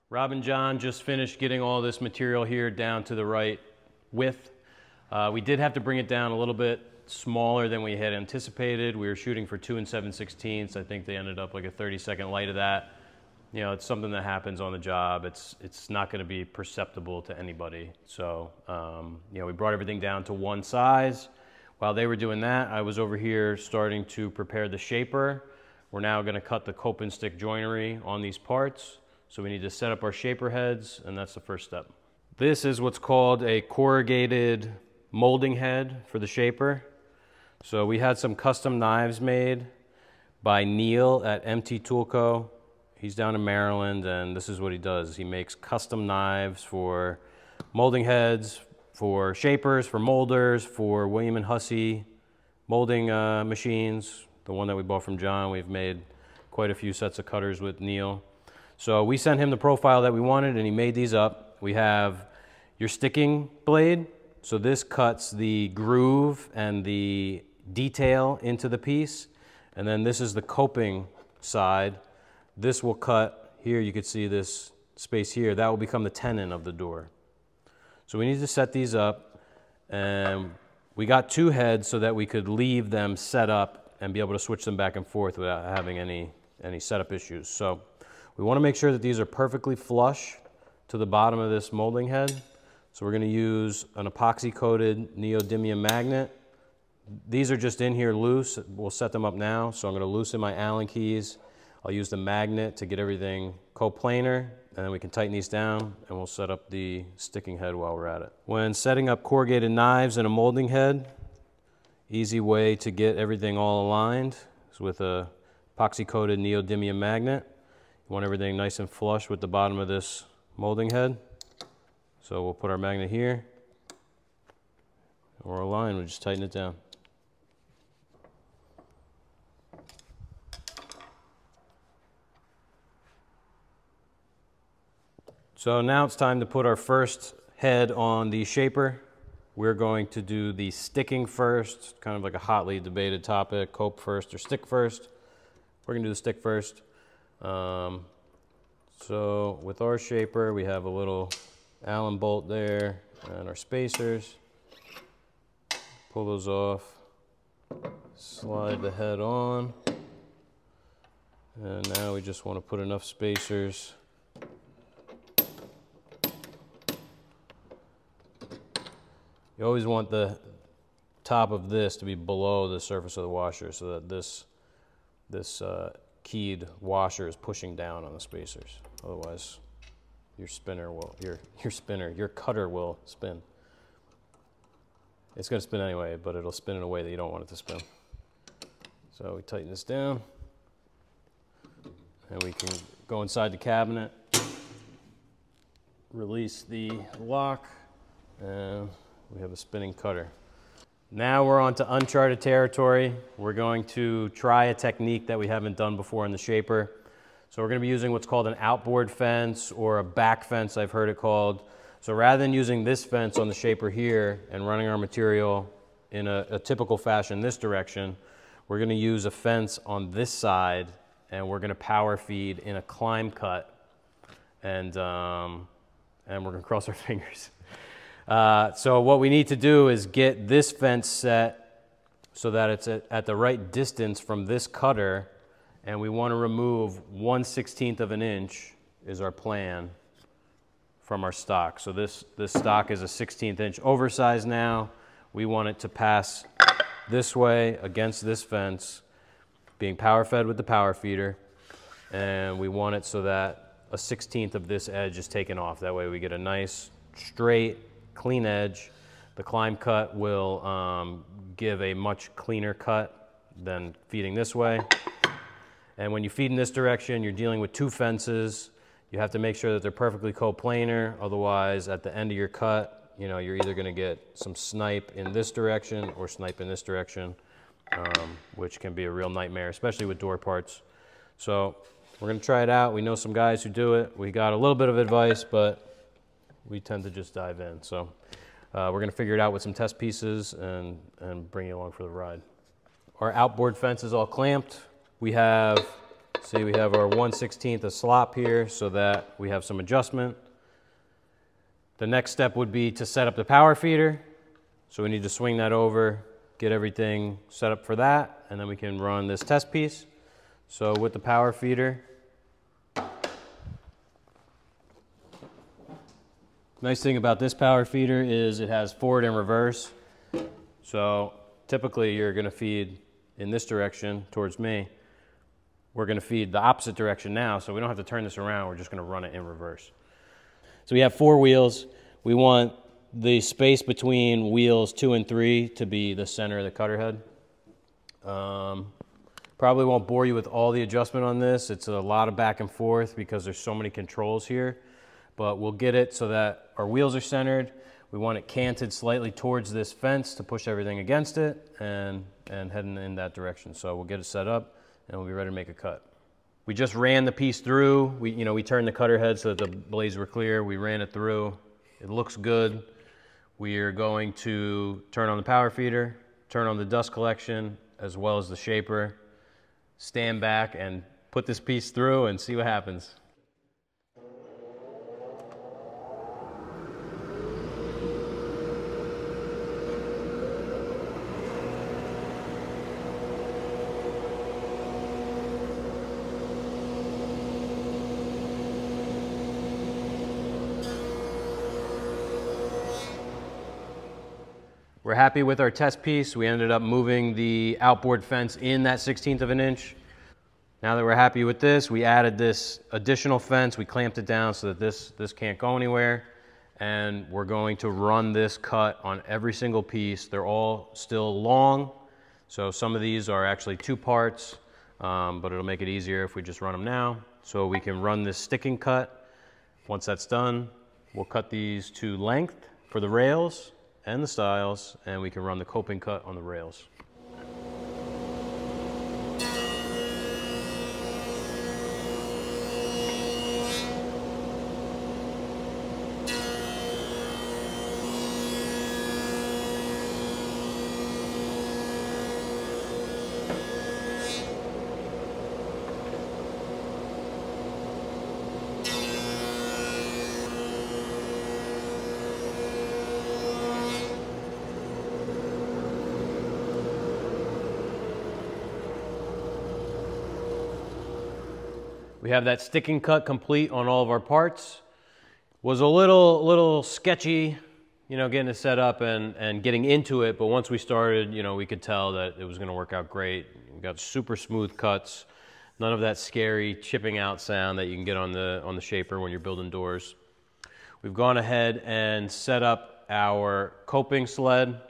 Rob and John just finished getting all this material here down to the right width. We did have to bring it down a little bit smaller than we had anticipated. We were shooting for 2 7/16. I think they ended up like a 30-second light of that. You know, it's something that happens on the job. It's not going to be perceptible to anybody. So, you know, we brought everything down to one size. While they were doing that, I was over here starting to prepare the shaper. We're now going to cut the cope and stick joinery on these parts. So we need to set up our shaper heads, and that's the first step. This is what's called a corrugated molding head for the shaper. So we had some custom knives made by Neil at MT Tool Co. He's down in Maryland, and this is what he does. He makes custom knives for molding heads, for shapers, for molders, for William & Hussey molding machines. The one that we bought from John, we've made quite a few sets of cutters with Neil. So we sent him the profile that we wanted, and he made these up. We have your sticking blade. So this cuts the groove and the detail into the piece. And then this is the coping side. This will cut, here you can see this space here, that will become the tenon of the door. So we need to set these up, and we got 2 heads so that we could leave them set up and be able to switch them back and forth without having any setup issues. So we want to make sure that these are perfectly flush to the bottom of this molding head. So we're going to use an epoxy coated neodymium magnet. These are just in here loose. We'll set them up now. So I'm going to loosen my Allen keys. I'll use the magnet to get everything coplanar, and then we can tighten these down, and we'll set up the sticking head while we're at it. When setting up corrugated knives in a molding head, easy way to get everything all aligned is with a epoxy coated neodymium magnet. You want everything nice and flush with the bottom of this molding head. So we'll put our magnet here. We're aligned, we'll just tighten it down. So now it's time to put our first head on the shaper. We're going to do the sticking first, kind of like a hotly debated topic, cope first or stick first. We're gonna do the stick first. So with our shaper, we have a little Allen bolt there and our spacers. Pull those off, slide the head on, and now we just want to put enough spacers You always want the top of this to be below the surface of the washer so that this keyed washer is pushing down on the spacers. Otherwise, your cutter will spin. It's going to spin anyway, but it'll spin in a way that you don't want it to spin. So we tighten this down, and we can go inside the cabinet, release the lock, and we have a spinning cutter. Now we're on to uncharted territory. We're going to try a technique that we haven't done before in the shaper. So we're going to be using what's called an outboard fence, or a back fence, I've heard it called. So rather than using this fence on the shaper here and running our material in a typical fashion this direction, we're going to use a fence on this side, and we're going to power feed in a climb cut, and we're going to cross our fingers. So what we need to do is get this fence set so that it's at the right distance from this cutter, and we want to remove 1/16 of an inch is our plan from our stock. So this stock is a 16th inch oversized now. We want it to pass this way against this fence, being power fed with the power feeder, and we want it so that a 1/16 of this edge is taken off. That way we get a nice straight clean edge. The climb cut will give a much cleaner cut than feeding this way. And when you feed in this direction, you're dealing with two fences. You have to make sure that they're perfectly coplanar, otherwise at the end of your cut, you know, you're either going to get some snipe in this direction or snipe in this direction, which can be a real nightmare, especially with door parts. So we're going to try it out. We know some guys who do it. We got a little bit of advice, but we tend to just dive in. So we're going to figure it out with some test pieces and bring you along for the ride. Our outboard fence is all clamped. We have See, we have our 1/16 of slop here so that we have some adjustment. The next step would be to set up the power feeder. So we need to swing that over, get everything set up for that, and then we can run this test piece. So with the power feeder, nice thing about this power feeder is it has forward and reverse. So typically you're going to feed in this direction towards me. We're going to feed the opposite direction now, so we don't have to turn this around. We're just going to run it in reverse. So we have 4 wheels. We want the space between wheels 2 and 3 to be the center of the cutter head. Probably won't bore you with all the adjustment on this. It's a lot of back and forth because there's so many controls here. But we'll get it so that our wheels are centered. We want it canted slightly towards this fence to push everything against it and heading in that direction. So we'll get it set up and we'll be ready to make a cut. We just ran the piece through. We turned the cutter head so that the blades were clear. We ran it through. It looks good. We are going to turn on the power feeder, turn on the dust collection, as well as the shaper, stand back and put this piece through and see what happens. We're happy with our test piece. We ended up moving the outboard fence in that 1/16 of an inch. Now that we're happy with this, we added this additional fence. We clamped it down so that this can't go anywhere. And we're going to run this cut on every single piece. They're all still long. So some of these are actually 2 parts, but it'll make it easier if we just run them now. So we can run this sticking cut. Once that's done, we'll cut these to length for the rails and the stiles, and we can run the coping cut on the rails. We have that sticking cut complete on all of our parts. Was a little sketchy, getting it set up and getting into it, but once we started, we could tell that it was going to work out great. We got super smooth cuts, none of that scary chipping out sound that you can get on the shaper when you're building doors. We've gone ahead and set up our coping sled.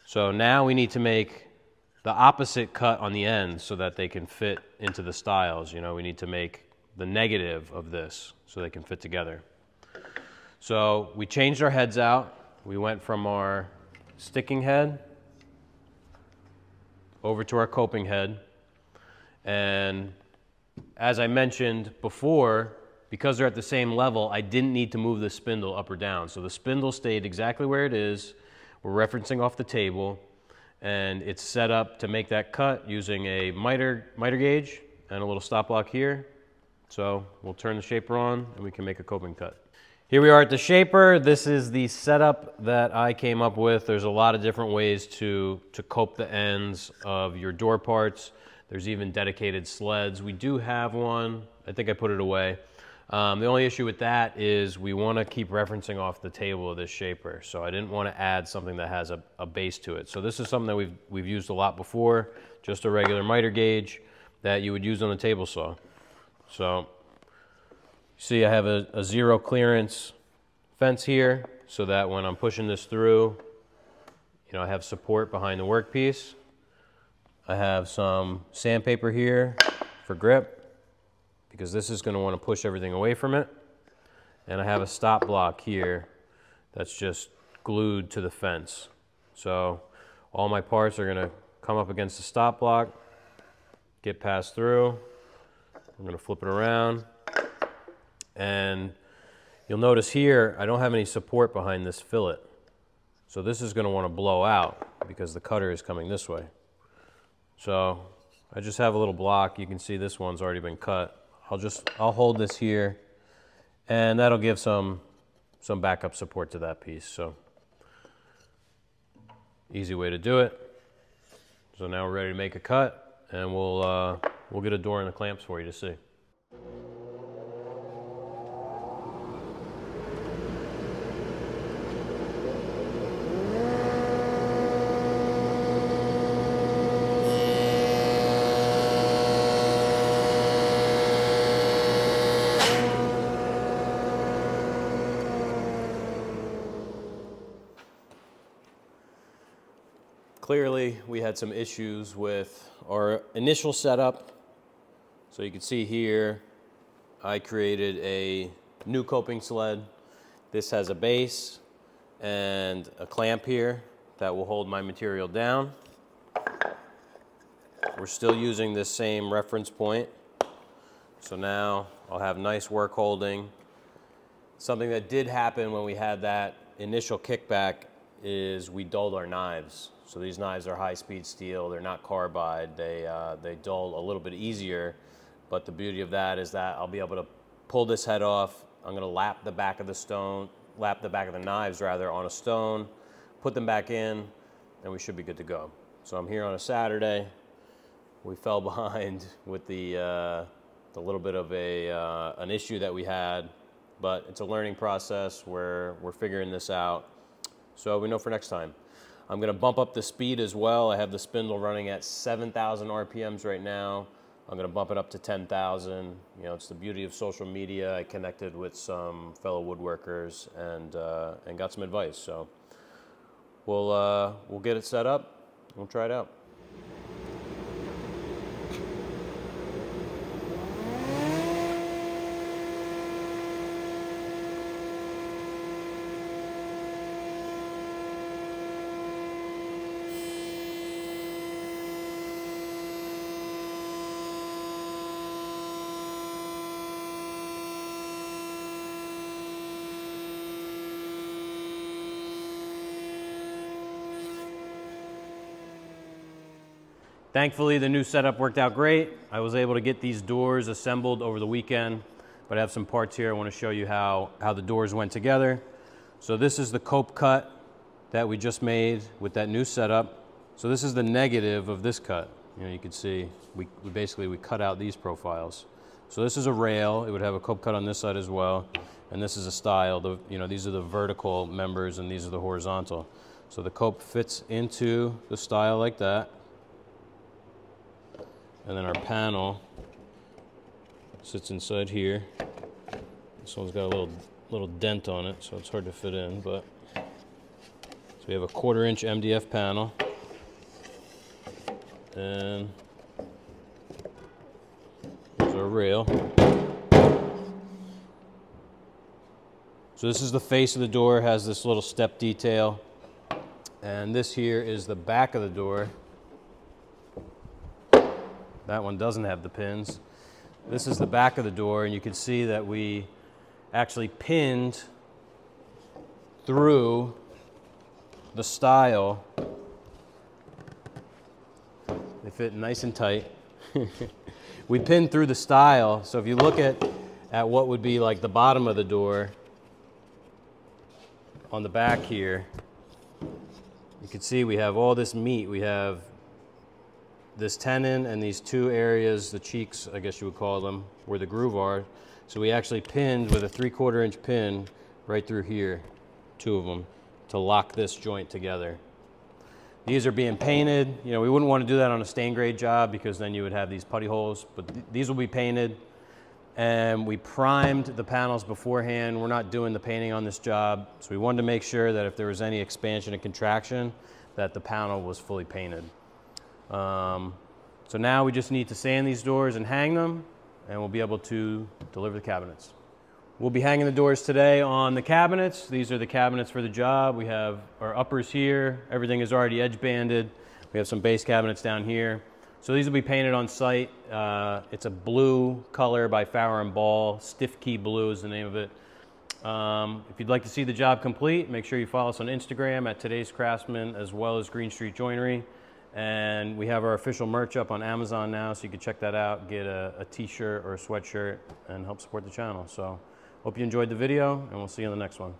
So now we need to make the opposite cut on the end so that they can fit into the stiles. We need to make the negative of this so they can fit together. So we changed our heads out. We went from our sticking head over to our coping head. And as I mentioned before, because they're at the same level, I didn't need to move the spindle up or down. So the spindle stayed exactly where it is. We're referencing off the table, and it's set up to make that cut using a miter gauge and a little stop block here. So we'll turn the shaper on and we can make a coping cut. Here we are at the shaper. This is the setup that I came up with. There's a lot of different ways to cope the ends of your door parts. There's even dedicated sleds. We do have one. I think I put it away. The only issue with that is we want to keep referencing off the table of this shaper. So I didn't want to add something that has a base to it. So this is something that we've used a lot before, just a regular miter gauge that you would use on a table saw. So see, I have a 0 clearance fence here so that when I'm pushing this through, I have support behind the workpiece. I have some sandpaper here for grip because this is going to want to push everything away from it. And I have a stop block here that's just glued to the fence. So all my parts are going to come up against the stop block, get passed through. I'm going to flip it around, and you'll notice here I don't have any support behind this fillet. So this is going to want to blow out because the cutter is coming this way. So I just have a little block. You can see this one's already been cut. I'll hold this here, and that'll give some backup support to that piece. So easy way to do it. So now we're ready to make a cut, and we'll get a door and the clamps for you to see. Clearly, we had some issues with our initial setup. So you can see here, I created a new coping sled. This has a base and a clamp here that will hold my material down. We're still using this same reference point. So now I'll have nice work holding. Something that did happen when we had that initial kickback is we dulled our knives. So these knives are high-speed steel. They're not carbide. They dull a little bit easier. But the beauty of that is that I'll be able to pull this head off. I'm going to lap the back of the knives rather on a stone, put them back in, and we should be good to go. So I'm here on a Saturday. We fell behind with the little bit of an issue that we had, but it's a learning process where we're figuring this out. So we know for next time. I'm going to bump up the speed as well. I have the spindle running at 7,000 RPMs right now. I'm going to bump it up to 10,000. You know, it's the beauty of social media. I connected with some fellow woodworkers and got some advice. So we'll get it set up. We'll try it out. Thankfully, the new setup worked out great. I was able to get these doors assembled over the weekend, but I have some parts here. I want to show you how the doors went together. So this is the cope cut that we just made with that new setup. So this is the negative of this cut. You know, you can see we basically cut out these profiles. So this is a rail. It would have a cope cut on this side as well. And this is a style. These are the vertical members and these are the horizontal. So the cope fits into the style like that. And then our panel sits inside here. This one's got a little dent on it, so it's hard to fit in, but so we have a 1/4 inch MDF panel. And there's our rail. So this is the face of the door, has this little step detail. And this here is the back of the door. That one doesn't have the pins. This is the back of the door, and you can see that we actually pinned through the style. They fit nice and tight. We pinned through the style, so if you look at what would be like the bottom of the door on the back here, you can see we have all this meat. We have this tenon and these two areas, the cheeks, I guess you would call them, where the groove are. So we actually pinned with a 3/4 inch pin right through here, 2 of them, to lock this joint together. These are being painted. You know, we wouldn't want to do that on a stain grade job because then you would have these putty holes, but these will be painted. And we primed the panels beforehand. We're not doing the painting on this job, so we wanted to make sure that if there was any expansion and contraction, that the panel was fully painted. So now we just need to sand these doors and hang them, and we'll be able to deliver the cabinets. We'll be hanging the doors today on the cabinets. These are the cabinets for the job. We have our uppers here. Everything is already edge banded. We have some base cabinets down here. So these will be painted on site. It's a blue color by Fowler & Ball. Stiff Key Blue is the name of it. If you'd like to see the job complete, make sure you follow us on Instagram at Today's Craftsman as well as Green Street Joinery. And we have our official merch up on Amazon now, so you can check that out, get a t-shirt or a sweatshirt and help support the channel. So hope you enjoyed the video, and we'll see you in the next one.